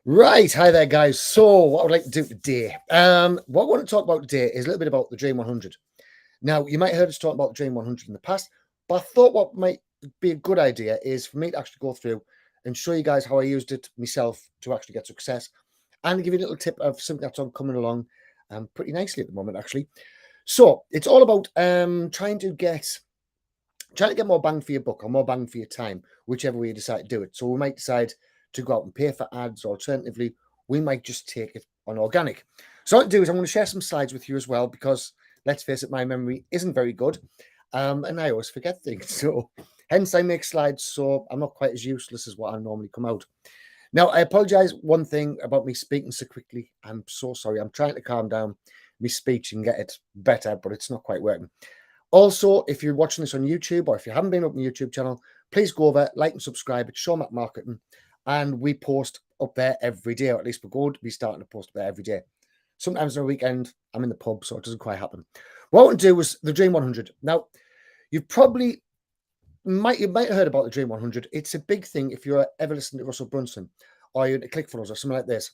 Right, hi there, guys. So, what I would like to do today, what I want to talk about today is a little bit about the Dream 100. Now, you might have heard us talk about the Dream 100 in the past, but I thought what might be a good idea is for me to actually go through and show you guys how I used it myself to actually get success, and give you a little tip of something that's on coming along, pretty nicely at the moment, actually. So, it's all about trying to get more bang for your buck or more bang for your time, whichever way you decide to do it. So we might decide to go out and pay for ads, or alternatively, we might just take it on organic. So what I'll do is I'm going to share some slides with you as well, because let's face it, my memory isn't very good. And I always forget things. So hence I make slides, so I'm not quite as useless as what I normally come out. Now, I apologize one thing about me speaking so quickly. I'm so sorry. I'm trying to calm down my speech and get it better, but it's not quite working. Also, if you're watching this on YouTube, or if you haven't been up my YouTube channel, please go over, like and subscribe. It's Showmac Marketing, and we post up there every day, or at least we're going to be starting to post up there every day. Sometimes on a weekend, I'm in the pub, so it doesn't quite happen. What I want to do was the Dream 100. Now, you might have heard about the Dream 100. It's a big thing if you're ever listening to Russell Brunson, or you're into ClickFunnels or something like this.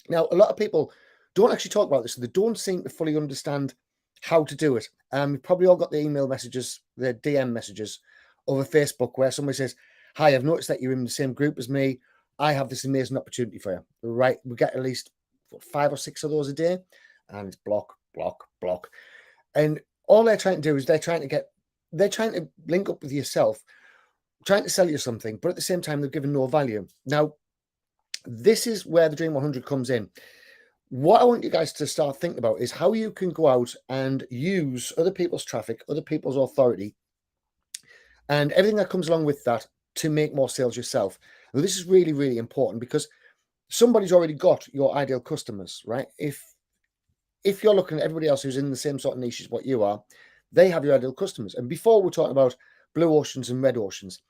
Now, a lot of people don't actually talk about this, so they don't seem to fully understand how to do it. You've probably all got the email messages, the DM messages over Facebook where somebody says, "Hi, I've noticed that you're in the same group as me. I have this amazing opportunity for you." Right? We get at least 5 or 6 of those a day, and it's block, block, block. And all they're trying to do is they're trying to link up with yourself, trying to sell you something, but at the same time, they're giving no value. Now, this is where the Dream 100 comes in. What I want you guys to start thinking about is how you can go out and use other people's traffic, other people's authority, and everything that comes along with that to make more sales yourself. Now, this is really, really important because somebody's already got your ideal customers, right? If you're looking at everybody else who's in the same sort of niche as what you are, they have your ideal customers. And before we're talking about blue oceans and red oceans.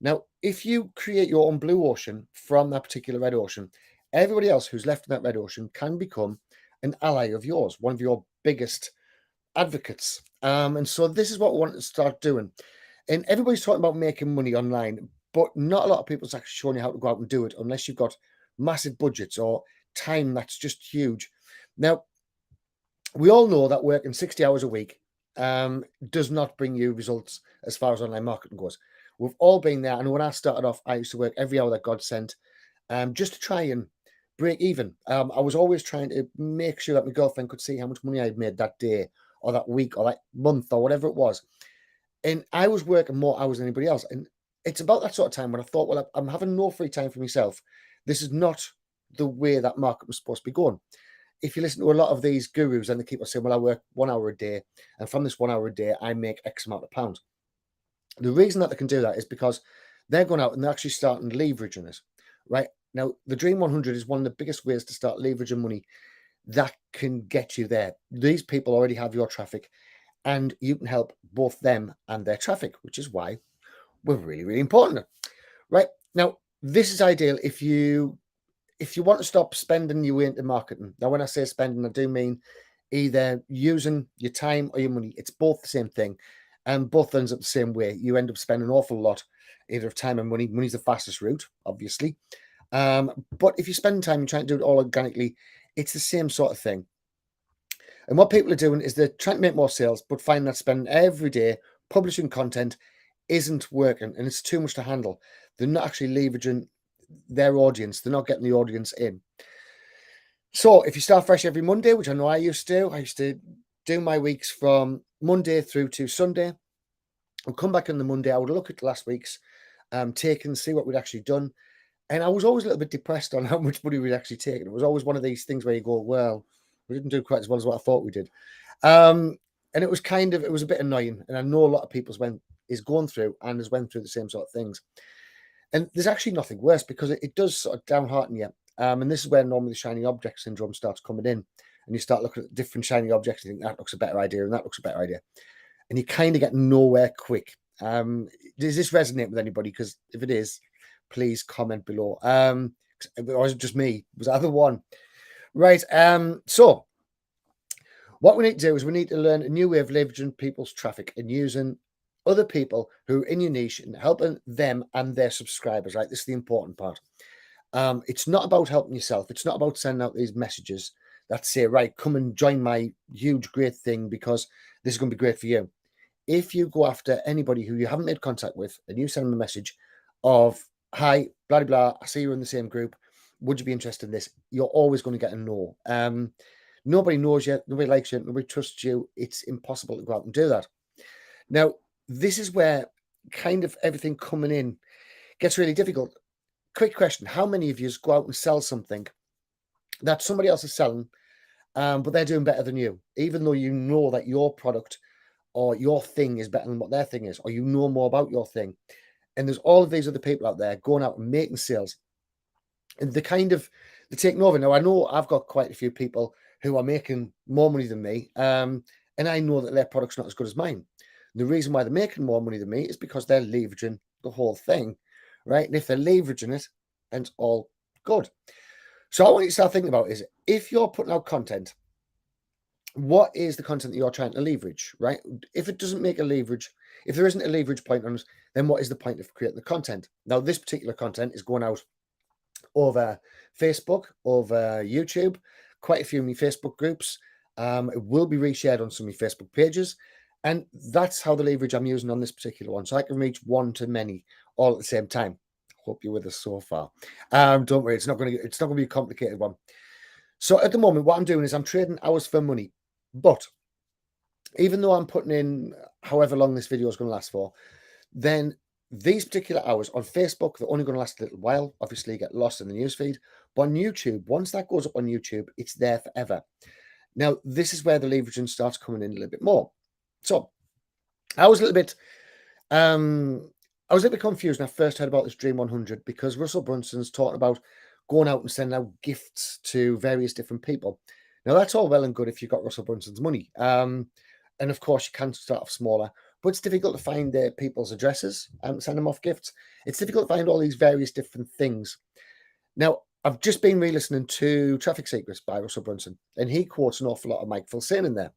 Now, if you create your own blue ocean from that particular red ocean, everybody else who's left in that red ocean can become an ally of yours, one of your biggest advocates. And so this is what we want to start doing. And everybody's talking about making money online, but not a lot of people's actually showing you how to go out and do it unless you've got massive budgets or time that's just huge. Now, we all know that working 60 hours a week does not bring you results as far as online marketing goes. We've all been there. And when I started off, I used to work every hour that God sent, just to try and break even. I was always trying to make sure that my girlfriend could see how much money I'd made that day or that week or that month or whatever it was. And I was working more hours than anybody else. And it's about that sort of time when I thought, well, I'm having no free time for myself. This is not the way that market was supposed to be going. If you listen to a lot of these gurus and they keep on saying, well, I work 1 hour a day, and from this 1 hour a day, I make X amount of pounds. The reason that they can do that is because they're going out and they're actually starting leveraging it, right? Now, the Dream 100 is one of the biggest ways to start leveraging money that can get you there. These people already have your traffic, and you can help both them and their traffic, which is why we're really, really important, right? Now, this is ideal if you want to stop spending your way into marketing. Now, when I say spending, I do mean either using your time or your money. It's both the same thing, and both ends up the same way. You end up spending an awful lot, either of time and money. Money's the fastest route, obviously. But if you're spending time and trying to do it all organically, it's the same sort of thing. And what people are doing is they're trying to make more sales, but find that spending every day publishing content isn't working, and it's too much to handle. They're not actually leveraging their audience. They're not getting the audience in. So if you start fresh every Monday, which I know I used to do my weeks from Monday through to Sunday. I'll come back on the Monday. I would look at last week's take and see what we'd actually done. And I was always a little bit depressed on how much money we'd actually taken. It was always one of these things where you go, well, we didn't do quite as well as what I thought we did. And it was a bit annoying. And I know a lot of people's is going through and has went through the same sort of things. And there's actually nothing worse because it does sort of downhearten you. And this is where normally the shiny object syndrome starts coming in. And you start looking at different shiny objects and you think that looks a better idea and that looks a better idea. And you kind of get nowhere quick. Does this resonate with anybody? Because if it is, please comment below. Or was it just me? Was that the one? Right. So what we need to do is we need to learn a new way of leveraging people's traffic and using other people who are in your niche and helping them and their subscribers, right? This is the important part. It's not about helping yourself. It's not about sending out these messages that say, right, come and join my huge, great thing because this is going to be great for you. If you go after anybody who you haven't made contact with and you send them a message of, hi, blah, blah, blah, I see you're in the same group. Would you be interested in this? You're always going to get a no. Nobody knows you. Nobody likes you. Nobody trusts you. It's impossible to go out and do that. Now, this is where kind of everything coming in gets really difficult. Quick question. How many of you go out and sell something that somebody else is selling, but they're doing better than you, even though you know that your product or your thing is better than what their thing is, or you know more about your thing. And there's all of these other people out there going out and making sales. And they're taking over. Now, I know I've got quite a few people who are making more money than me. And I know that their product's not as good as mine. The reason why they're making more money than me is because they're leveraging the whole thing, right? And if they're leveraging it, then it's all good. So I want you to start thinking about is if you're putting out content, what is the content that you're trying to leverage, right? If it doesn't make a leverage, if there isn't a leverage point on it, then what is the point of creating the content? Now, this particular content is going out over Facebook, over YouTube, quite a few of my Facebook groups. It will be reshared on some of my Facebook pages. And that's how the leverage I'm using on this particular one. So I can reach one to many all at the same time. Hope you're with us so far. Don't worry, it's not going to be a complicated one. So at the moment, what I'm doing is I'm trading hours for money. But even though I'm putting in however long this video is going to last for, then these particular hours on Facebook, they're only going to last a little while. Obviously, you get lost in the newsfeed. But on YouTube, once that goes up on YouTube, it's there forever. Now, this is where the leveraging starts coming in a little bit more. So I was a little bit confused when I first heard about this Dream 100 because Russell Brunson's talking about going out and sending out gifts to various different people. Now, that's all well and good if you've got Russell Brunson's money. And of course, you can start off smaller, but it's difficult to find people's addresses and send them off gifts. It's difficult to find all these various different things. Now, I've just been re-listening to Traffic Secrets by Russell Brunson, and he quotes an awful lot of Mike Filsaime in there.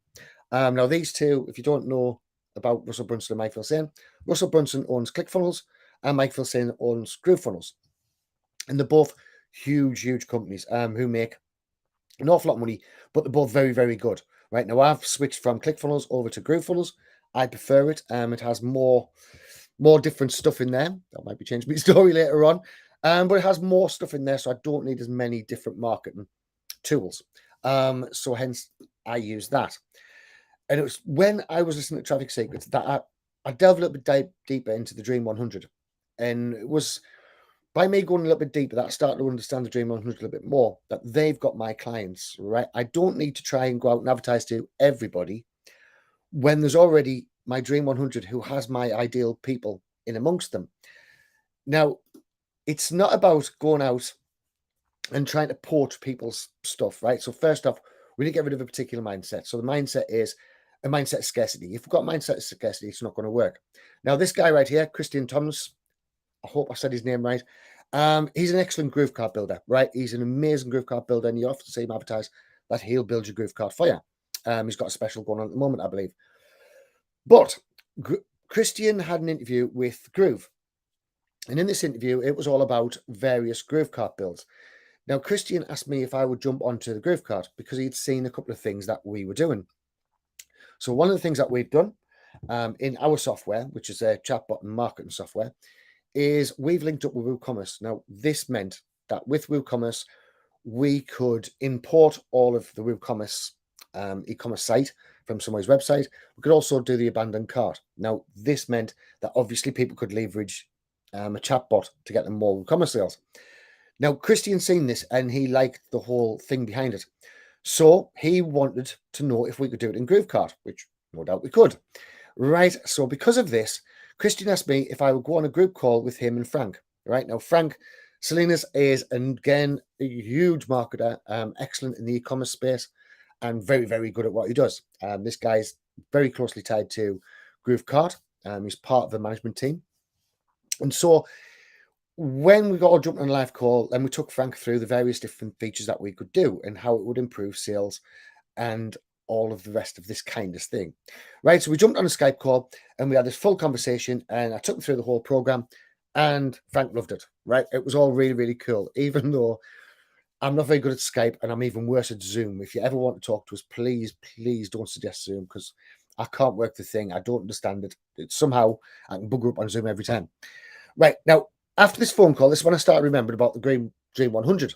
Now, these two, if you don't know about Russell Brunson and Mike Filsaime, Russell Brunson owns ClickFunnels and Mike Filsaime owns GrooveFunnels. And they're both huge, huge companies who make an awful lot of money, but they're both very, very good. Right now, I've switched from ClickFunnels over to GrooveFunnels. I prefer it. It has more different stuff in there. That might be changing my story later on. But it has more stuff in there, so I don't need as many different marketing tools. So hence, I use that. And it was when I was listening to Traffic Secrets that I delved a little bit deeper into the Dream 100. And it was by me going a little bit deeper that I started to understand the Dream 100 a little bit more, that they've got my clients, right? I don't need to try and go out and advertise to everybody when there's already my Dream 100 who has my ideal people in amongst them. Now, it's not about going out and trying to poach people's stuff, right? So first off, we need to get rid of a particular mindset. So the mindset is a mindset of scarcity. If we've got a mindset of scarcity, it's not going to work. Now, this guy right here, Christian Thomas, I hope I said his name right. He's an excellent groove card builder, right? He's an amazing groove card builder, and you often see him advertise that he'll build your groove card for you. He's got a special going on at the moment, I believe. But Christian had an interview with Groove. And in this interview, it was all about various groove card builds. Now, Christian asked me if I would jump onto the groove card because he'd seen a couple of things that we were doing. So one of the things that we've done in our software, which is a chatbot and marketing software, is we've linked up with WooCommerce. Now, this meant that with WooCommerce, we could import all of the WooCommerce e-commerce site from somebody's website. We could also do the abandoned cart. Now, this meant that obviously people could leverage a chatbot to get them more WooCommerce sales. Now, Christian seen this and he liked the whole thing behind it. So he wanted to know if we could do it in GrooveCart, which no doubt we could. Right. So because of this, Christian asked me if I would go on a group call with him and Frank. Right now, Frank Salinas is, again, a huge marketer, excellent in the e-commerce space and very, very good at what he does. This guy's very closely tied to GrooveCart. He's part of the management team. And so when we got all jumping on a live call, and we took Frank through the various different features that we could do and how it would improve sales and all of the rest of this kind of thing. Right. So we jumped on a Skype call and we had this full conversation and I took him through the whole program. And Frank loved it, right? It was all really, really cool, even though I'm not very good at Skype and I'm even worse at Zoom. If you ever want to talk to us, please, please don't suggest Zoom because I can't work the thing. I don't understand it. Somehow I can bugger up on Zoom every time. Right. Now, after this phone call, this is when I started remembering about the Dream 100.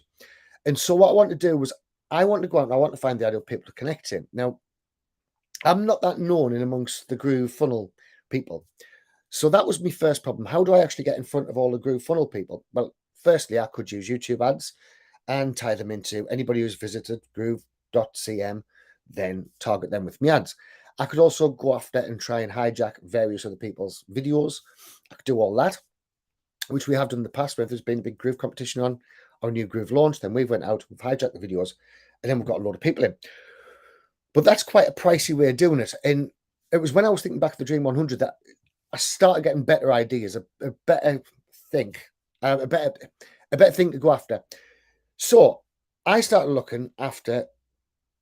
And so what I wanted to do was I want to go out and I want to find the ideal people to connect in. Now, I'm not that known in amongst the Groove Funnel people. So that was my first problem. How do I actually get in front of all the Groove Funnel people? Well, firstly, I could use YouTube ads and tie them into anybody who's visited groove.cm, then target them with my ads. I could also go after and try and hijack various other people's videos. I could do all that, which we have done in the past. Where there's been a big Groove competition on our new Groove launch, then we went out, we've hijacked the videos, and then we've got a load of people in. But that's quite a pricey way of doing it. And it was when I was thinking back to the Dream 100 that I started getting better ideas, a better thing, a better thing to go after. So I started looking after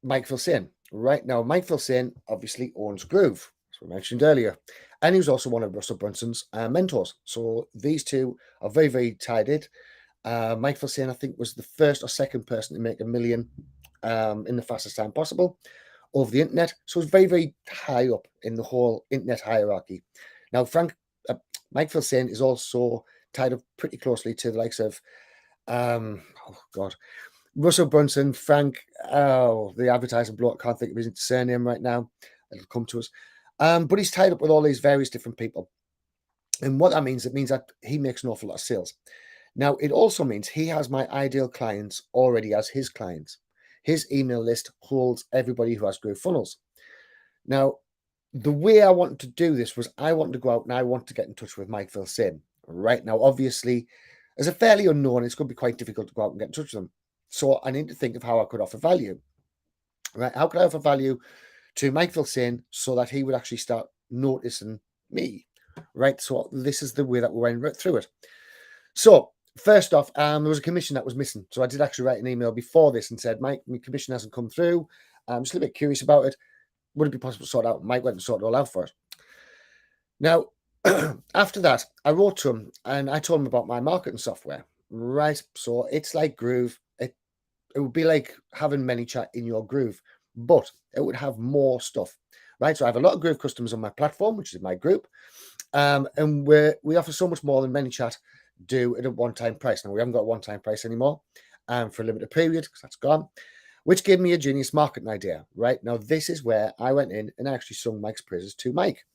Mike Filsaime. Right now, Mike Filsaime obviously owns Groove, as we mentioned earlier, and he was also one of Russell Brunson's mentors. So these two are very, very tied in. Mike Filsaime, I think, was the first or second person to make $1 million in the fastest time possible over the internet. So it's very, very high up in the whole internet hierarchy. Now, Mike Filsaime is also tied up pretty closely to the likes of, Russell Brunson, Frank, the advertising bloke, can't think of his surname right now. It'll come to us. But he's tied up with all these various different people. And what that means, it means that he makes an awful lot of sales. Now, it also means he has my ideal clients already as his clients. His email list holds everybody who has Groove Funnels. Now, the way I wanted to do this was I wanted to go out and I want to get in touch with Mike Filsaime. Right now, obviously, as a fairly unknown, it's going to be quite difficult to go out and get in touch with them. So I need to think of how I could offer value. Right? How could I offer value to Mike Filsaime so that he would actually start noticing me? Right? So this is the way that we went through it. So first off, there was a commission that was missing. So I did actually write an email before this and said, Mike, my commission hasn't come through. I'm just a little bit curious about it. Would it be possible to sort it out? Mike went and sorted it all out for us. Now, after that, I wrote to him and I told him about my marketing software. Right. So it's like Groove. It would be like having ManyChat in your Groove, but it would have more stuff. Right. So I have a lot of Groove customers on my platform, which is my group. And we offer so much more than ManyChat do at a one-time price. Now, we haven't got a one-time price anymore for a limited period because that's gone, which gave me a genius marketing idea. Right. Now, this is where I went in and I actually sung Mike's praises to Mike.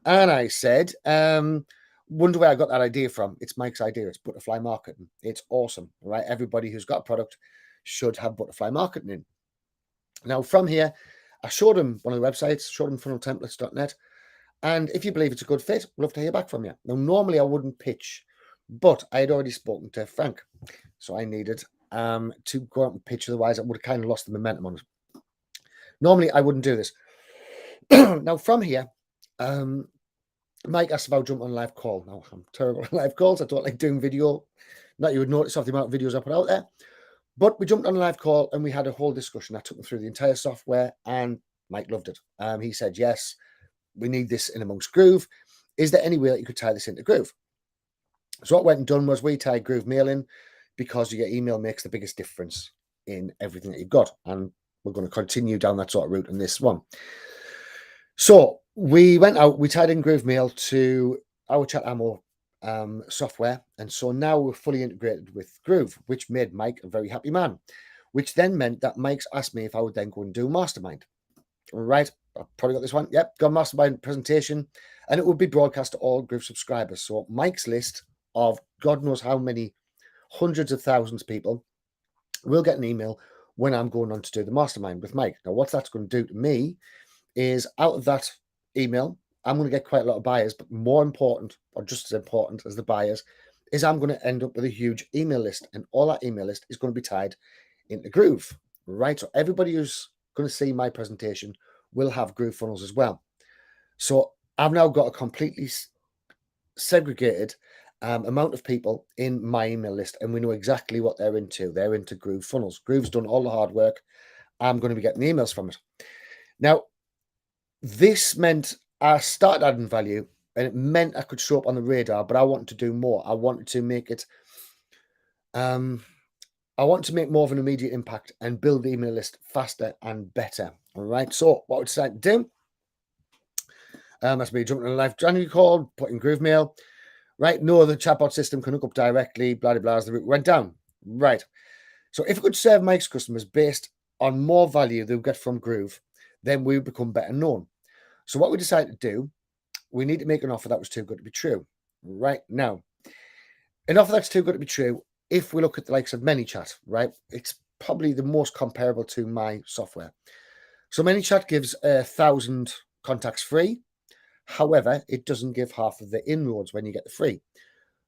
And I said, wonder where I got that idea from. It's Mike's idea. It's butterfly marketing. It's awesome, right? Everybody who's got a product should have butterfly marketing in. Now, from here, I showed him one of the websites, showed him funneltemplates.net. And if you believe it's a good fit, love to hear back from you. Now, normally I wouldn't pitch, but I had already spoken to Frank. So I needed to go out and pitch. Otherwise, I would have kind of lost the momentum on it. Normally, I wouldn't do this. Now, from here, Mike asked about jumping on a live call. Now, I'm terrible at live calls. I don't like doing video. Not you would notice off the amount of videos I put out there. But we jumped on a live call and we had a whole discussion. I took him through the entire software and Mike loved it. He said, yes, we need this in amongst Groove. Is there any way that you could tie this into Groove? So what went and done was we tied Groove Mail in because your email makes the biggest difference in everything that you've got. And we're going to continue down that sort of route in this one. So we went out, we tied in Groove Mail to our ChatAmo software. And so now we're fully integrated with Groove, which made Mike a very happy man, which then meant that Mike's asked me if I would then go and do Mastermind. All right, I've probably got this one. Yep, got Mastermind presentation, and it would be broadcast to all Groove subscribers. So Mike's list of God knows how many hundreds of thousands of people will get an email when I'm going on to do the Mastermind with Mike. Now, what that's going to do to me is out of that email, I'm going to get quite a lot of buyers, but more important, or just as important as the buyers, is I'm going to end up with a huge email list, and all that email list is going to be tied into Groove, right? So everybody who's going to see my presentation will have Groove funnels as well. So I've now got a completely segregated amount of people in my email list, and we know exactly what they're into. They're into Groove funnels. Groove's done all the hard work. I'm going to be getting the emails from it. Now, this meant I started adding value, and it meant I could show up on the radar, but I wanted to do more. I wanted to make it, I want to make more of an immediate impact and build the email list faster and better. All right. So what I decided to do, that's me jumping on a live January call, putting Groove Mail. Right. No, the chatbot system can hook up directly, blah, blah, blah, as the route went down. Right. So if we could serve Mike's customers based on more value they'll get from Groove, then we would become better known. So what we decided to do, we need to make an offer that was too good to be true. Right now, an offer that's too good to be true, if we look at the likes of ManyChat, right, it's probably the most comparable to my software. So ManyChat gives 1,000 contacts free. However, it doesn't give half of the inroads when you get the free.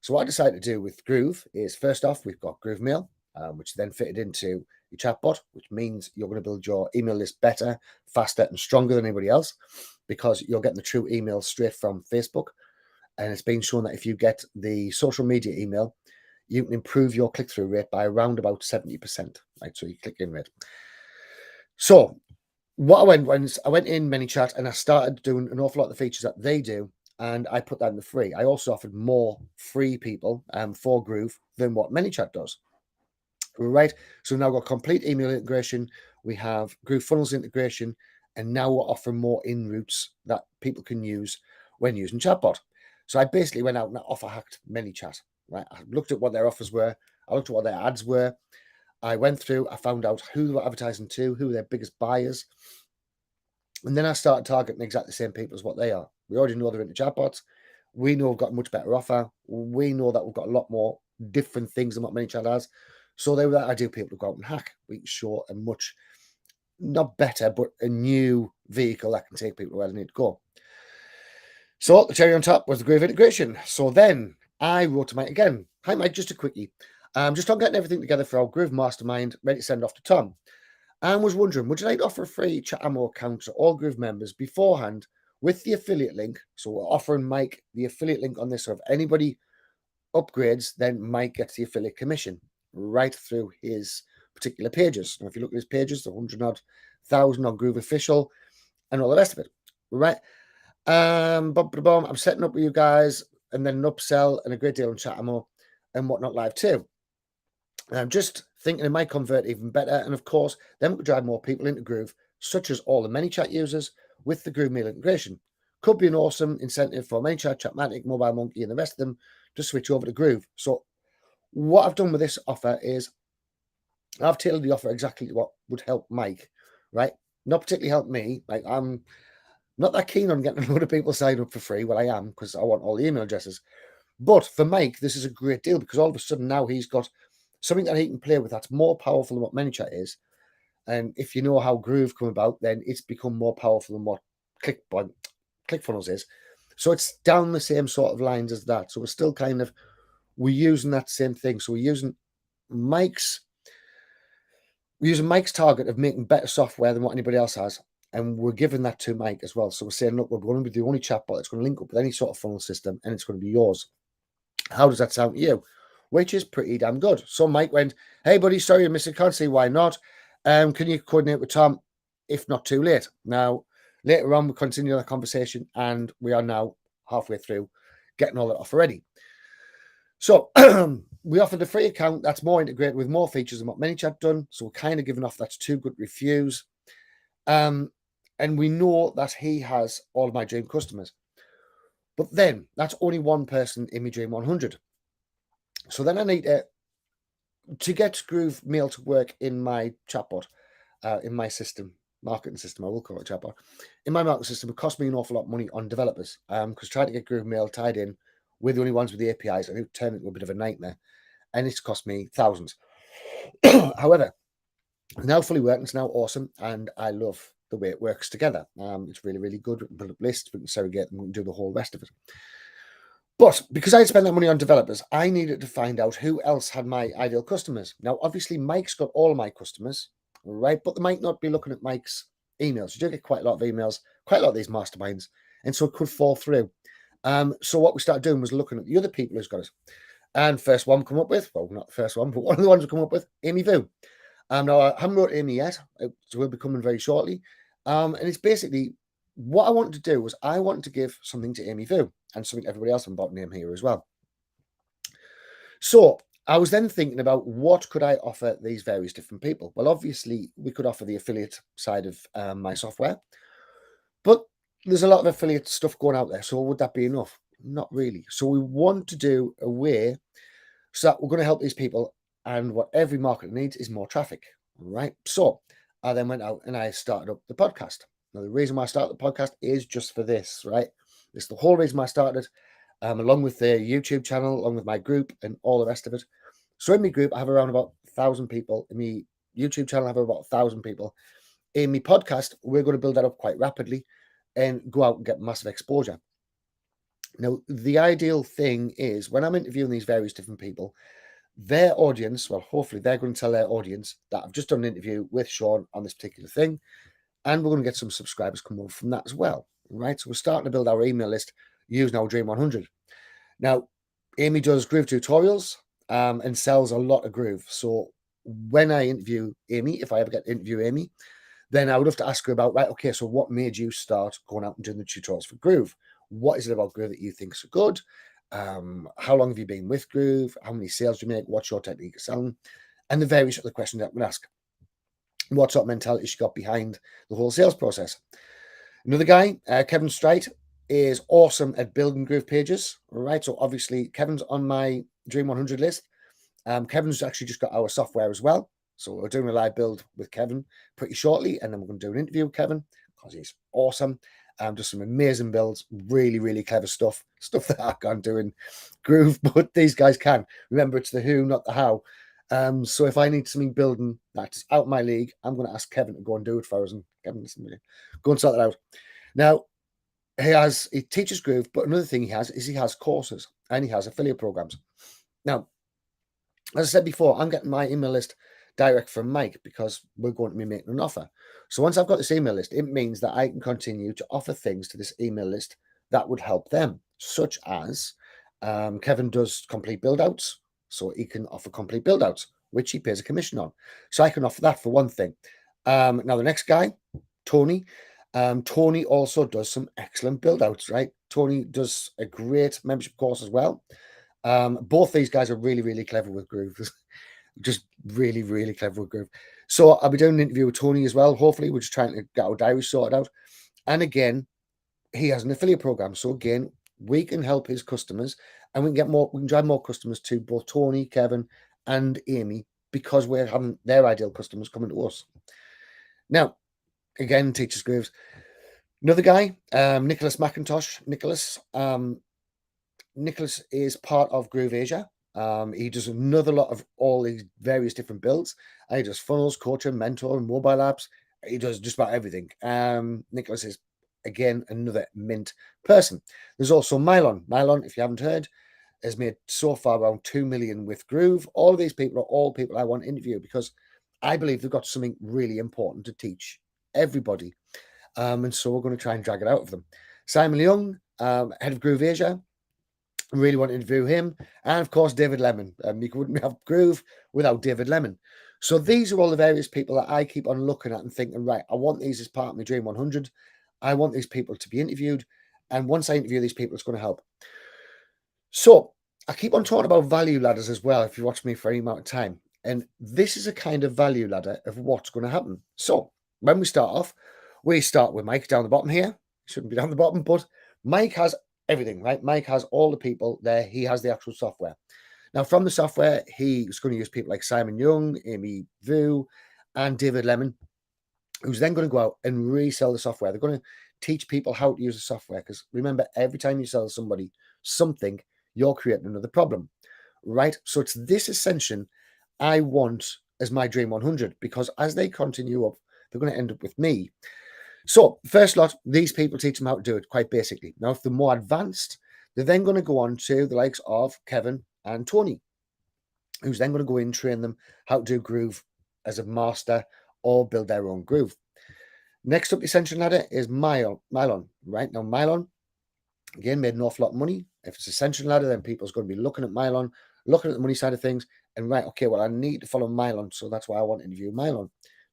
So what I decided to do with Groove is, first off, we've got Groove Mail, which then fitted into your chatbot, which means you're going to build your email list better, faster, and stronger than anybody else because you're getting the true email straight from Facebook. And it's been shown that if you get the social media email, you can improve your click-through rate by around about 70%, right? So your click-in rate. So what I went in ManyChat and I started doing an awful lot of the features that they do, and I put that in the free. I also offered more free people for Groove than what ManyChat does. Right. So now we've got complete email integration. We have Groove Funnels integration, and now we're offering more in routes that people can use when using chatbot. So I basically went out and offer hacked ManyChat. Right. I looked at what their offers were. I looked at what their ads were. I went through. I found out who they were advertising to, who were their biggest buyers, and then I started targeting exactly the same people as what they are. We already know they're into chatbots. We know we've got a much better offer. We know that we've got a lot more different things than what ManyChat has. So they were that ideal people to go out and hack. We can show a much, not better, but a new vehicle that can take people where they need to go. So the cherry on top was the Groove integration. So then I wrote to Mike again. Hi, Mike, just a quickie. Just on getting everything together for our Groove Mastermind, ready to send off to Tom. And was wondering, would you like to offer a free chat ammo account to all Groove members beforehand with the affiliate link? So we're offering Mike the affiliate link on this. So if anybody upgrades, then Mike gets the affiliate commission right through his particular pages. Now, if you look at his pages, the 100,000 on Groove Official and all the rest of it, right? I'm setting up with you guys, and then an upsell and a great deal on chat ammo and whatnot live too. And I'm just thinking it might convert even better. And of course, then we could drive more people into Groove, such as all the ManyChat users with the Groove Mail integration. Could be an awesome incentive for ManyChat, Chatmatic, Mobile Monkey, and the rest of them to switch over to Groove. So what I've done with this offer is I've tailored the offer exactly what would help Mike, right? Not particularly help me. Like, I'm not that keen on getting a load of people signed up for free. Well, I am, because I want all the email addresses. But for Mike, this is a great deal because all of a sudden now he's got something that he can play with that's more powerful than what ManyChat is. And if you know how Groove come about, then it's become more powerful than what ClickFunnels is. So it's down the same sort of lines as that. So we're still we're using that same thing. So we're using Mike's target of making better software than what anybody else has. And we're giving that to Mike as well. So we're saying, look, we're going to be the only chatbot that's going to link up with any sort of funnel system, and it's going to be yours. How does that sound to you? Which is pretty damn good. So Mike went, hey, buddy, sorry, I missed it. Can't see why not. Can you coordinate with Tom if not too late? Now, later on, we continue that conversation, and we are now halfway through getting all that offer ready. So we offered a free account that's more integrated with more features than what ManyChat done. So we're kind of giving off that's too good to refuse. And we know that he has all of my dream customers. But then that's only one person in my dream 100. So then I need to get Groove Mail to work in my chatbot, in my system, marketing system, I will call it chatbot. In my marketing system, it cost me an awful lot of money on developers because trying to get Groove Mail tied in, we're the only ones with the APIs, and it turned into a bit of a nightmare, and it's cost me thousands. However, it's now fully working. It's now awesome, and I love the way it works together. It's really, really good. We can build up lists, we can surrogate, and we can do the whole rest of it. But because I had spent that money on developers, I needed to find out who else had my ideal customers. Now, obviously, Mike's got all my customers, right? But they might not be looking at Mike's emails. You do get quite a lot of emails, quite a lot of these masterminds, and so it could fall through. So what we started doing was looking at the other people who's got it. And first one we come up with, well, not the first one, but one of the ones we come up with, Amy Vu. Now, I haven't wrote Amy yet, so we'll be coming very shortly. And it's basically what I wanted to do was I wanted to give something to Amy Vu and something to everybody else I'm about to name here as well. So I was then thinking about what could I offer these various different people? Well, obviously, we could offer the affiliate side of my software, but there's a lot of affiliate stuff going out there. So would that be enough? Not really. So we want to do a way so that we're going to help these people. And what every market needs is more traffic. Right. So I then went out and I started up the podcast. Now, the reason why I started the podcast is just for this, right? This is the whole reason why I started, along with the YouTube channel, along with my group and all the rest of it. So in my group, I have around about 1,000 people. In my YouTube channel, I have about 1,000 people. In my podcast, we're going to build that up quite rapidly and go out and get massive exposure. Now, the ideal thing is when I'm interviewing these various different people, their audience, well, hopefully they're going to tell their audience that I've just done an interview with Sean on this particular thing, and we're going to get some subscribers coming over from that as well, right? So we're starting to build our email list using our Dream 100. Now, Amy does Groove tutorials and sells a lot of Groove. So when I interview Amy, if I ever get to interview Amy, then I would have to ask her about, right, okay, so what made you start going out and doing the tutorials for Groove? What is it about Groove that you think is good? How long have you been with Groove? How many sales do you make? What's your technique of selling? And the various other questions that I'm going to ask. What sort of mentality she got behind the whole sales process. Another guy, Kevin Strite, is awesome at building Groove pages. Right, so obviously Kevin's on my Dream 100 list. Kevin's actually just got our software as well. So we're doing a live build with Kevin pretty shortly, and then we're going to do an interview with Kevin because he's awesome. Just some amazing builds, really, really clever stuff that I can't do in Groove, but these guys can. Remember, it's the who, not the how. So if I need something building that's out my league, I'm going to ask Kevin to go and do it for us, and Kevin, listen, go and sort that out. Now, he teaches Groove, but another thing he has courses and he has affiliate programs. Now, as I said before, I'm getting my email list direct from Mike because we're going to be making an offer. So once I've got this email list, it means that I can continue to offer things to this email list that would help them, such as Kevin does complete build outs. So he can offer complete build outs, which he pays a commission on. So I can offer that for one thing. Now, the next guy, Tony. Tony also does some excellent build outs, right? Tony does a great membership course as well. Both these guys are really, really clever with Groove. Just really, really clever with Groove. So I'll be doing an interview with Tony as well. Hopefully, we're just trying to get our diary sorted out. And again, he has an affiliate program. So again, we can help his customers and we can drive more customers to both Tony, Kevin, and Amy because we're having their ideal customers coming to us. Now, again, teaches Grooves. Another guy, Nicholas McIntosh. Nicholas is part of Groove Asia. He does another lot of all these various different builds. He does funnels, coaching, mentor, mobile apps. He does just about everything. Nicholas is, again, another mint person. There's also Mylon. Mylon, if you haven't heard, has made so far around 2 million with Groove. All of these people are all people I want to interview because I believe they've got something really important to teach everybody. And so we're going to try and drag it out of them. Simon Young, head of Groove Asia. Really want to interview him. And of course, David Lemon. You wouldn't have Groove without David Lemon. So these are all the various people that I keep on looking at and thinking, right, I want these as part of my Dream 100. I want these people to be interviewed. And once I interview these people, it's going to help. So I keep on talking about value ladders as well, if you watch me for any amount of time. And this is a kind of value ladder of what's going to happen. So when we start off, we start with Mike down the bottom here. Shouldn't be down the bottom, but Mike has everything, right? Mike has all the people there. He has the actual software. Now, from the software, he's going to use people like Simon Young, Amy Vu, and David Lemon, who's then going to go out and resell the software. They're going to teach people how to use the software because remember, every time you sell somebody something, you're creating another problem, right? So it's this ascension I want as my Dream 100 because as they continue up, they're going to end up with me. So first lot, these people teach them how to do it quite basically. Now, if they're more advanced, they're then going to go on to the likes of Kevin and Tony, who's then going to go in and train them how to do Groove as a master or build their own Groove. Next up the ascension ladder is Mylon, right? Now, Mylon, again, made an awful lot of money. If it's ascension ladder, then people's going to be looking at Mylon, looking at the money side of things, and right, okay, well, I need to follow Mylon, so that's why I want to interview Mylon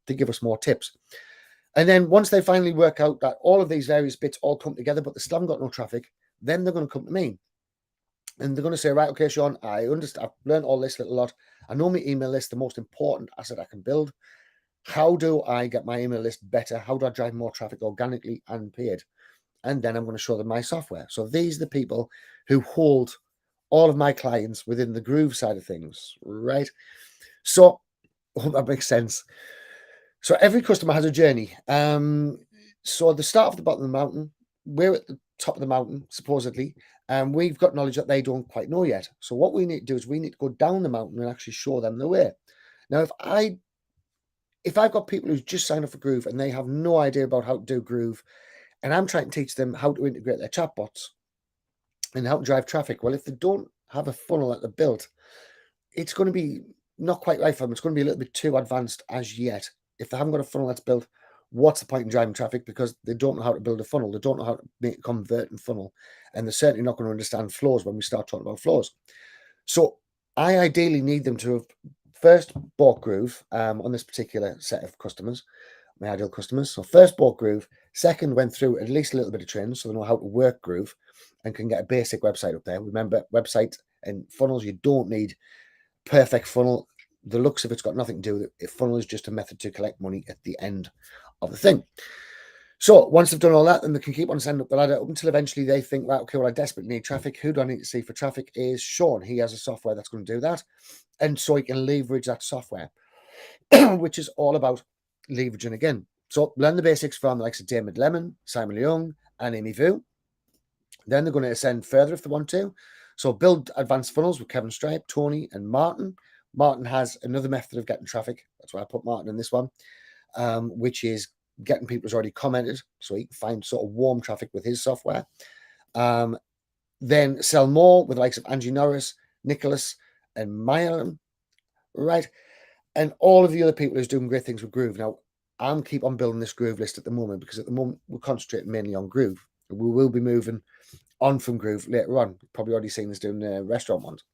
to give us more tips. And then once they finally work out that all of these various bits all come together, but they still haven't got no traffic, then they're going to come to me. And they're going to say, right, okay, Sean, I understand. I've learned all this little lot. I know my email list, the most important asset I can build. How do I get my email list better? How do I drive more traffic organically and paid? And then I'm going to show them my software. So these are the people who hold all of my clients within the Groove side of things, right? So I hope that makes sense. So every customer has a journey. So they start off the bottom of the mountain. We're at the top of the mountain, supposedly, and we've got knowledge that they don't quite know yet. So what we need to do is we need to go down the mountain and actually show them the way. Now, if I've got people who just signed up for Groove and they have no idea about how to do Groove, and I'm trying to teach them how to integrate their chatbots and how to drive traffic, well, if they don't have a funnel that they're built, it's going to be not quite right for them. It's going to be a little bit too advanced as yet. If they haven't got a funnel that's built, what's the point in driving traffic? Because they don't know how to build a funnel. They don't know how to make a converting funnel. And they're certainly not going to understand flows when we start talking about flows. So I ideally need them to have first bought Groove on this particular set of customers, my ideal customers. So first bought Groove, second went through at least a little bit of training so they know how to work Groove and can get a basic website up there. Remember, website and funnels, you don't need perfect funnel. The looks of it's got nothing to do with it. A funnel is just a method to collect money at the end of the thing. So once they've done all that, then they can keep on sending up the ladder up until eventually they think, right, okay, well, I desperately need traffic. Who do I need to see for traffic? Is Sean. He has a software that's going to do that. And so he can leverage that software, which is all about leveraging again. So learn the basics from the likes of David Lemon, Simon Leung, and Amy Vu. Then they're going to ascend further if they want to. So build advanced funnels with Kevin Stripe, Tony, and Martin. Martin has another method of getting traffic. That's why I put Martin in this one, which is getting people who's already commented so he can find sort of warm traffic with his software. Then sell more with the likes of Angie Norris, Nicholas, and Mylan, right? And all of the other people who's doing great things with Groove. Now, I'm keep on building this Groove list at the moment because at the moment we're concentrating mainly on Groove. We will be moving on from Groove later on. You've probably already seen us doing restaurant ones.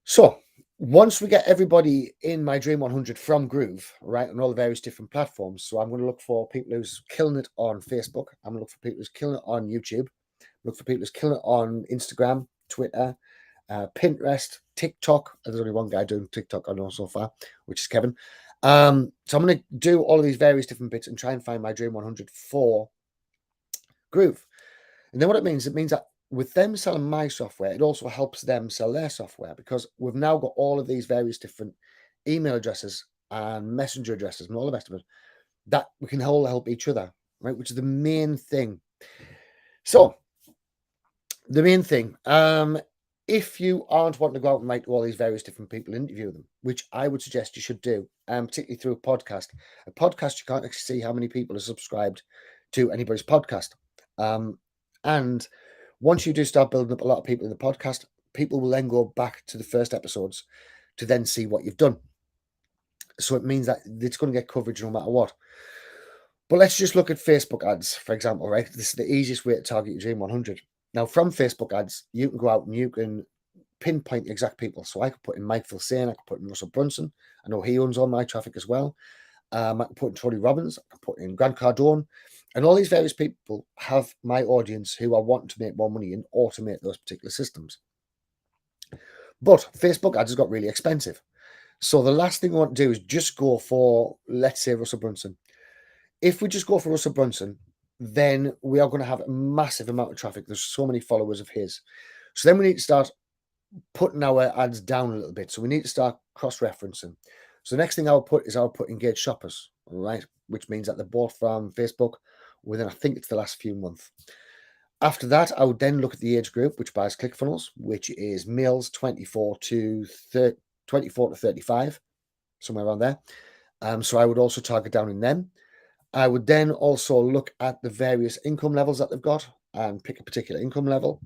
So once we get everybody in my Dream 100 from Groove, right, on all the various different platforms, so I'm going to look for people who's killing it on Facebook. I'm going to look for people who's killing it on YouTube. Look for people who's killing it on Instagram, Twitter, Pinterest, TikTok. There's only one guy doing TikTok I know so far, which is Kevin. So I'm going to do all of these various different bits and try and find my Dream 100 for Groove. And then what it means that with them selling my software, it also helps them sell their software because we've now got all of these various different email addresses and messenger addresses and all the rest of it that we can all help each other, right? Which is the main thing. So the main thing, if you aren't wanting to go out and write to all these various different people, interview them, which I would suggest you should do, particularly through a podcast. A podcast, you can't actually see how many people are subscribed to anybody's podcast. And once you do start building up a lot of people in the podcast, people will then go back to the first episodes to then see what you've done. So it means that it's going to get coverage no matter what. But let's just look at Facebook ads, for example, right? This is the easiest way to target your Dream 100. Now, from Facebook ads, you can go out and you can pinpoint exact people. So I could put in Mike Filsaime, I could put in Russell Brunson. I know he owns all my traffic as well. I can put in Tony Robbins, I can put in Grant Cardone. And all these various people have my audience who are wanting to make more money and automate those particular systems. But Facebook ads has got really expensive. So the last thing we want to do is just go for, let's say, Russell Brunson. If we just go for Russell Brunson, then we are going to have a massive amount of traffic. There's so many followers of his. So then we need to start putting our ads down a little bit. So we need to start cross-referencing. So the next thing I'll put engaged shoppers, right? Which means that they're bought from Facebook within, I think it's the last few months. After that, I would then look at the age group, which buys ClickFunnels, which is males 24 to 35, somewhere around there. So I would also target down in them. I would then also look at the various income levels that they've got and pick a particular income level,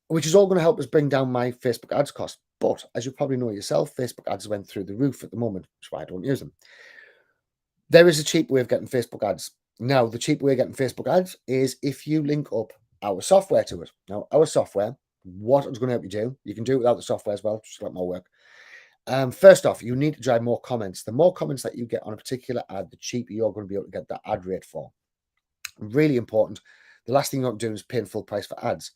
which is all going to help us bring down my Facebook ads cost. But as you probably know yourself, Facebook ads went through the roof at the moment, which is why I don't use them. There is a cheap way of getting Facebook ads. Now, the cheap way of getting Facebook ads is if you link up our software to it. Now, our software, what it's going to help you do, you can do it without the software as well, just a lot more work. First off, you need to drive more comments. The more comments that you get on a particular ad, the cheaper you're going to be able to get that ad rate for. Really important. The last thing you want to do is paying full price for ads.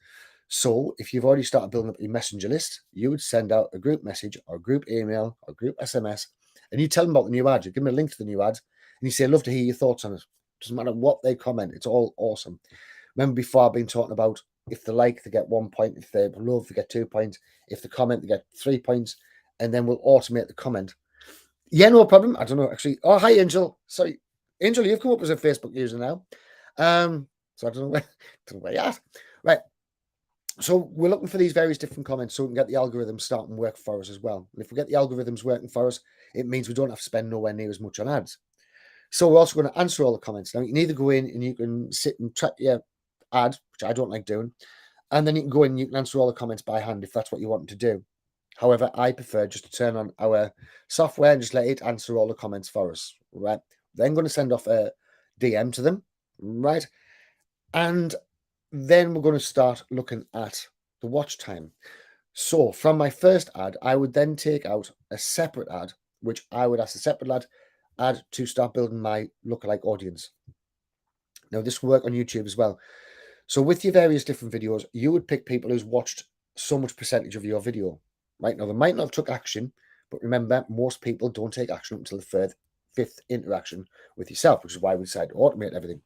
So if you've already started building up your messenger list, you would send out a group message or a group email or a group SMS, and you tell them about the new ad. You give them a link to the new ad, and you say, I'd love to hear your thoughts on it. Doesn't matter what they comment. It's all awesome. Remember before I've been talking about if they like, they get 1 point. If they love, they get 2 points. If they comment, they get 3 points. And then we'll automate the comment. Yeah, no problem. I don't know, actually. Oh, hi, Angel. Sorry. Angel, you've come up as a Facebook user now. So I don't know where you're at. Right. So we're looking for these various different comments so we can get the algorithms starting to work for us as well. And if we get the algorithms working for us, it means we don't have to spend nowhere near as much on ads. So we're also going to answer all the comments. Now, you can either go in and you can sit and track your ad, which I don't like doing, and then you can go in and you can answer all the comments by hand if that's what you want to do. However, I prefer just to turn on our software and just let it answer all the comments for us, right? Then going to send off a DM to them, right? And then we're going to start looking at the watch time. So from my first ad, I would then take out a separate ad, which I would ask a separate ad to start building my lookalike audience. Now, this will work on YouTube as well. So with your various different videos, you would pick people who's watched so much percentage of your video, right? Now, they might not have took action, but remember, most people don't take action until the fifth interaction with yourself, which is why we decided to automate everything.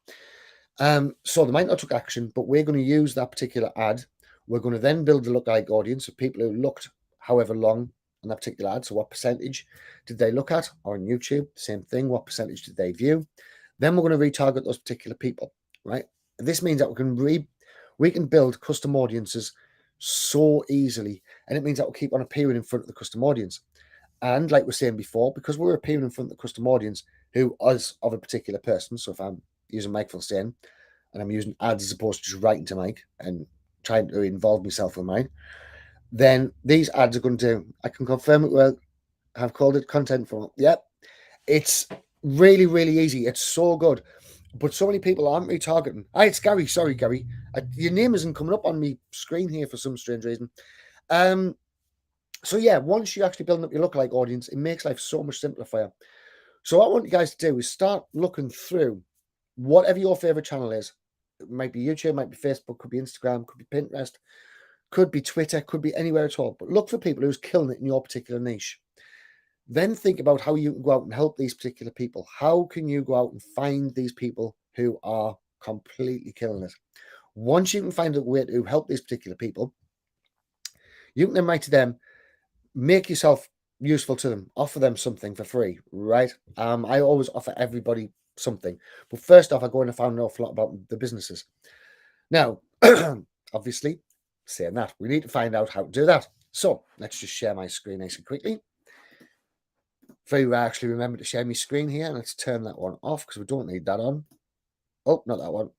So they might not took action, but we're going to use that particular ad. We're going to then build a lookalike audience of people who looked however long on that particular ad. So what percentage did they look at? Or on YouTube, same thing. What percentage did they view? Then we're going to retarget those particular people, right? And this means that we can build custom audiences so easily, and it means that we'll keep on appearing in front of the custom audience. And like we were saying before, because we're appearing in front of the custom audience who is of a particular person. So if I'm using Mike filsaime and I'm using ads as opposed to just writing to Mike and trying to involve myself with mine, then these ads are going to, I can confirm it well, I've called it content funnel. Yep. It's really, really easy. It's so good. But so many people aren't retargeting. Hi, it's Gary. Sorry, Gary. Your name isn't coming up on my screen here for some strange reason. So yeah, once you're actually building up your lookalike audience, it makes life so much simpler for you. So what I want you guys to do is start looking through whatever your favorite channel is. It might be YouTube, might be Facebook, could be Instagram, could be Pinterest, could be Twitter, could be anywhere at all. But look for people who's killing it in your particular niche. Then think about how you can go out and help these particular people. How can you go out and find these people who are completely killing it? Once you can find a way to help these particular people, you can then write to them, make yourself useful to them, offer them something for free, right? I always offer everybody something. But first off, I go in and find an awful lot about the businesses. Now, obviously, saying that, we need to find out how to do that. So let's just share my screen nice and quickly. Very rare actually remember to share my screen here. Let's turn that one off because we don't need that on. Oh, not that one.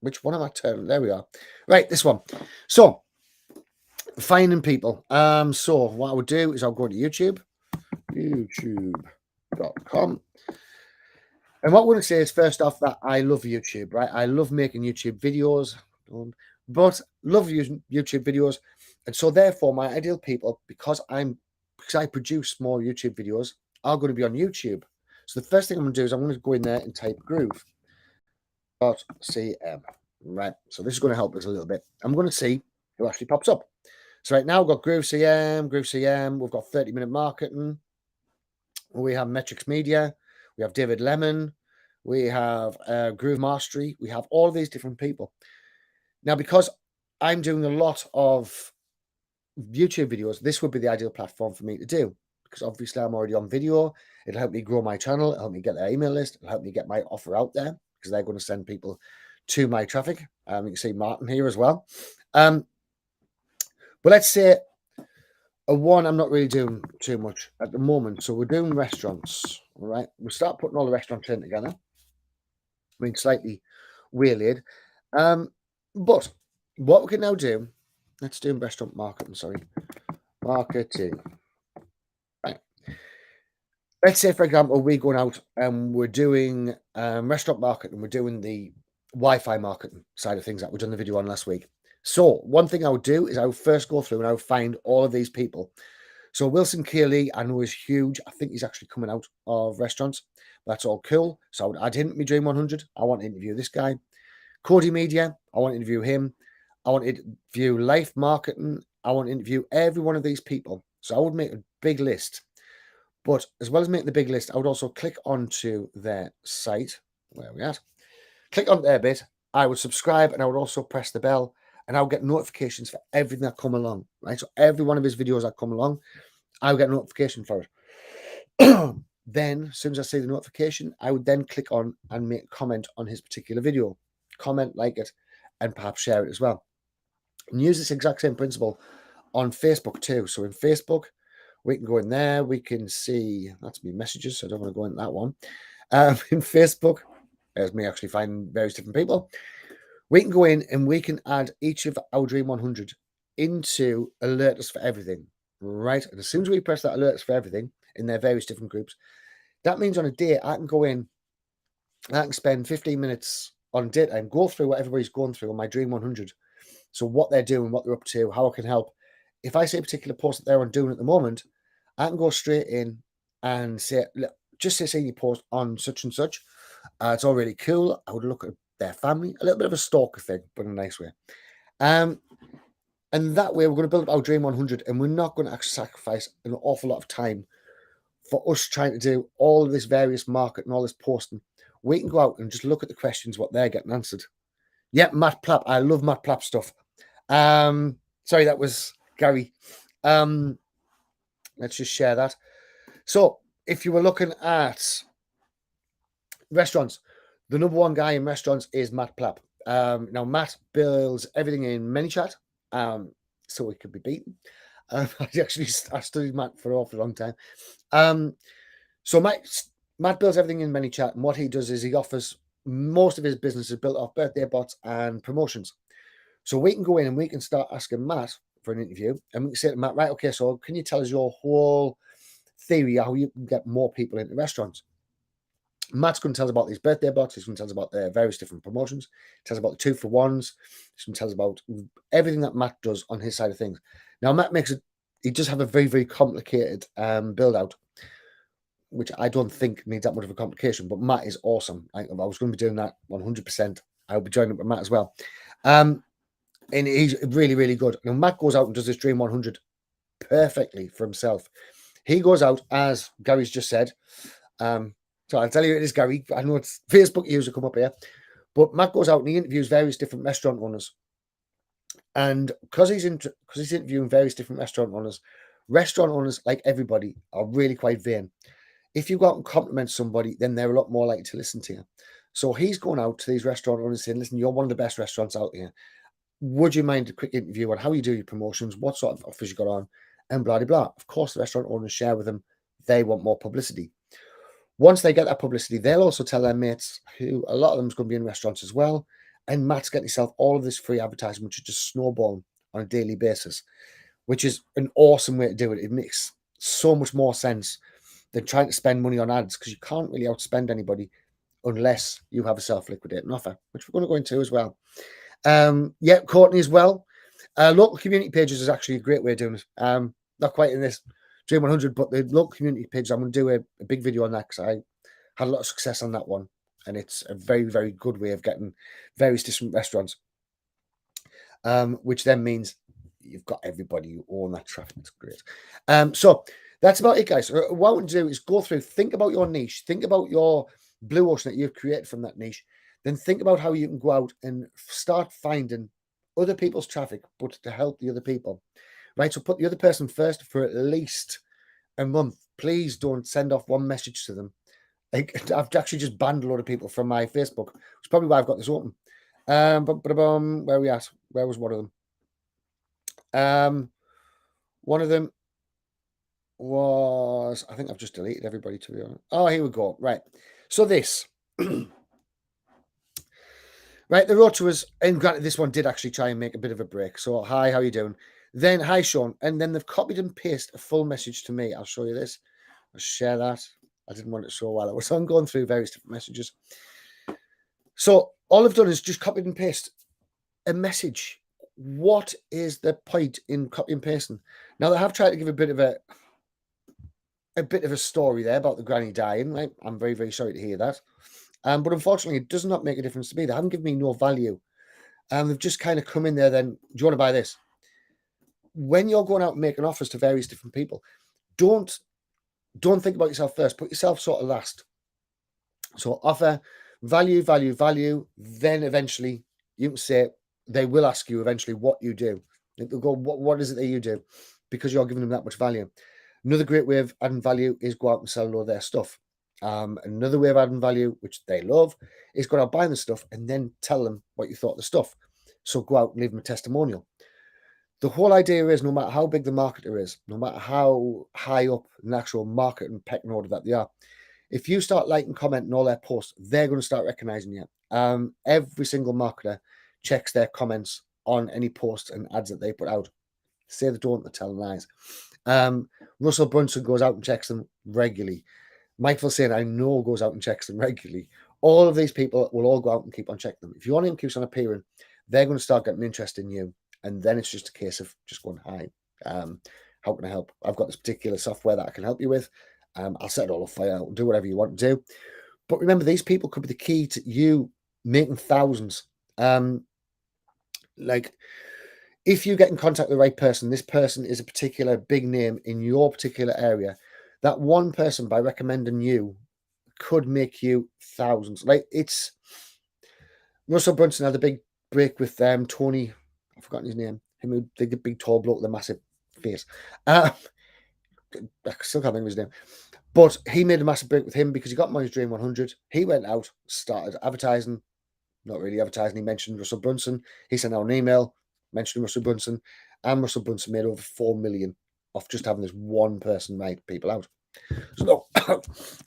Which one am I turning? There we are. Right, this one. So, finding people. So what I would do is I'll go to YouTube, youtube.com. And what we're going to say is first off that I love YouTube, right? I love making YouTube videos, but love using YouTube videos. And so therefore my ideal people, because I produce more YouTube videos, are going to be on YouTube. So the first thing I'm going to do is I'm going to go in there and type groove.cm, right? So this is going to help us a little bit. I'm going to see who actually pops up. So right now we've got Groove CM, we've got 30-minute marketing, we have Metrics Media, we have David Lemon, we have Groove Mastery, we have all of these different people. Now, because I'm doing a lot of YouTube videos, this would be the ideal platform for me to do, because obviously I'm already on video. It'll help me grow my channel, it'll help me get their email list, it'll help me get my offer out there, because they're going to send people to my traffic. You can see Martin here as well. But let's say a one I'm not really doing too much at the moment. So we're doing restaurants, all right? We'll start putting all the restaurants in together. I mean, slightly waylaid. But what we can now do, let's do restaurant marketing, marketing. Right. Let's say, for example, we're going out and we're doing restaurant marketing. We're doing the Wi-Fi marketing side of things that we done the video on last week. So one thing I would do is I would first go through and I would find all of these people. So Wilson Keeley, I know is huge. I think he's actually coming out of restaurants. That's all cool. So I would add him to my Dream 100. I want to interview this guy. Cody Media, I want to interview him. I want to interview Life Marketing. I want to interview every one of these people. So I would make a big list. But as well as making the big list, I would also click onto their site. Where are we at? Click on their bit. I would subscribe and I would also press the bell and I would get notifications for everything that come along. Right. So every one of his videos that come along, I would get a notification for it. Then, as soon as I see the notification, I would then click on and make a comment on his particular video. Comment, like it, and perhaps share it as well. And use this exact same principle on Facebook too. So in Facebook, we can go in there. We can see, that's me messages, so I don't want to go in that one. In Facebook, there's me actually finding various different people. We can go in and we can add each of our Dream 100 into alert us for everything, right? And as soon as we press that alert us for everything in their various different groups, that means on a day I can go in, I can spend 15 minutes on data and go through what everybody's going through on my Dream 100. So what they're doing, what they're up to, how I can help. If I see a particular post that they're on doing at the moment, I can go straight in and say, look, just say you post on such and such. It's all really cool. I would look at their family, a little bit of a stalker thing, but in a nice way. And that way, we're going to build up our Dream 100, and we're not going to actually sacrifice an awful lot of time for us trying to do all of this various market and all this posting. We can go out and just look at the questions, what they're getting answered. Yep, Matt Plapp. I love Matt Plapp stuff. Sorry, that was Gary. Let's just share that. So if you were looking at restaurants, the number one guy in restaurants is Matt Plapp. Now, Matt builds everything in ManyChat, so he could be beaten. I studied Matt for an awful long time. So Matt builds everything in ManyChat, and what he does is he offers most of his business is built off birthday bots and promotions. So we can go in and we can start asking Matt for an interview, and we can say to Matt, right, okay, so can you tell us your whole theory how you can get more people into restaurants? Matt's going to tell us about these birthday bots. He's going to tell us about their various different promotions. He tells us about the 2-for-1s. He's going to tell us about everything that Matt does on his side of things. Now, Matt he does have a very, very complicated build out, which I don't think needs that much of a complication, but Matt is awesome. I was going to be doing that 100%. I'll be joining up with Matt as well. And he's really, really good. Now, Matt goes out and does this Dream 100 perfectly for himself. He goes out, as Gary's just said, so I'll tell you it is Gary. I know it's Facebook user come up here, but Matt goes out and he interviews various different restaurant owners. And because he's interviewing various different restaurant owners, like everybody, are really quite vain. If you go out and compliment somebody, then they're a lot more likely to listen to you. So he's going out to these restaurant owners saying, listen, you're one of the best restaurants out here. Would you mind a quick interview on how you do your promotions, what sort of offers you got on, and blah, blah, blah. Of course, the restaurant owners share with them. They want more publicity. Once they get that publicity, they'll also tell their mates, who a lot of them is going to be in restaurants as well. And Matt's getting himself all of this free advertising, which is just snowballing on a daily basis, which is an awesome way to do it. It makes so much more sense than trying to spend money on ads, because you can't really outspend anybody unless you have a self-liquidating offer, which we're going to go into as well. Yeah, Courtney as well. Local community pages is actually a great way of doing it. Not quite in this Dream 100, but the local community page, I'm going to do a big video on that because I had a lot of success on that one. And it's a very, very good way of getting various different restaurants, which then means you've got everybody who own that traffic. It's great. So that's about it, guys. What I want to do is go through, think about your niche, think about your blue ocean that you've created from that niche, then think about how you can go out and start finding other people's traffic, but to help the other people, right? So put the other person first for at least a month. Please don't send off one message to them. Like, I've actually just banned a lot of people from my Facebook. It's probably why I've got this open. Where are we at? Where was one of them? One of them was, I think I've just deleted everybody, to be honest. Oh, here we go. Right. So this, right, the road to us, and granted, this one did actually try and make a bit of a break. So, hi, how you doing? Then, hi, Sean. And then they've copied and pasted a full message to me. I'll show you this. I'll share that. I didn't want it to show while I was on going through various different messages. So all I've done is just copied and pasted a message what is the point in copy and pasting? Now, they have tried to give a bit of a story there about the granny dying, right? I'm very, very sorry to hear that. But unfortunately, it does not make a difference to me. They haven't given me no value. They've just kind of come in there then, do you want to buy this? When you're going out and making offers to various different people, don't think about yourself first. Put yourself sort of last. So offer value, value, value. Then eventually you can say, they will ask you eventually what you do. They'll go, what is it that you do? Because you're giving them that much value. Another great way of adding value is go out and sell all their stuff. Another way of adding value, which they love, is go out buying the stuff and then tell them what you thought of the stuff. So go out and leave them a testimonial. The whole idea is, no matter how big the marketer is, no matter how high up in the actual market and pecking order that they are, if you start liking, commenting all their posts, they're going to start recognizing you. Every single marketer checks their comments on any posts and ads that they put out. Say they don't, they're telling lies. Russell Brunson goes out and checks them regularly. Mike Filsaime, I know, goes out and checks them regularly. All of these people will all go out and keep on checking them. If your name keeps on appearing, they're going to start getting interested in you. And then it's just a case of just going, hi, how can I help? I've got this particular software that I can help you with. I'll set it all up for you. I'll do whatever you want to do. But remember, these people could be the key to you making thousands. Like, if you get in contact with the right person, this person is a particular big name in your particular area. That one person, by recommending you, could make you thousands. Like, it's Russell Brunson had a big break with Tony. I've forgotten his name. Him who the big tall bloke with the massive face. I still can't think of his name. But he made a massive break with him because he got him on his Dream 100. He went out, started advertising. Not really advertising. He mentioned Russell Brunson. He sent out an email mentioning Russell Brunson. And Russell Brunson made over 4 million off just having this one person write people out. So,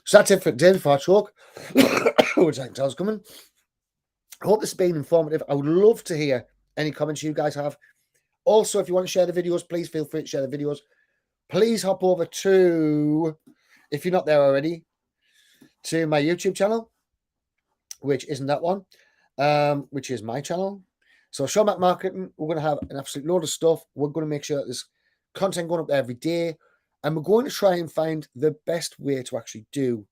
so that's it for today before I talk, which I can tell is coming. I hope this has been informative. I would love to hear any comments you guys have. Also, if you want to share the videos, please feel free to share the videos. Please hop over to, if you're not there already, to my YouTube channel, which isn't that one, which is my channel. So Showmac Marketing, we're going to have an absolute load of stuff. We're going to make sure that there's content going up there every day. And we're going to try and find the best way to actually do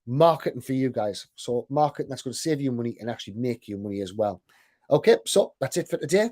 marketing for you guys. So marketing that's going to save you money and actually make you money as well. Okay, so that's it for today.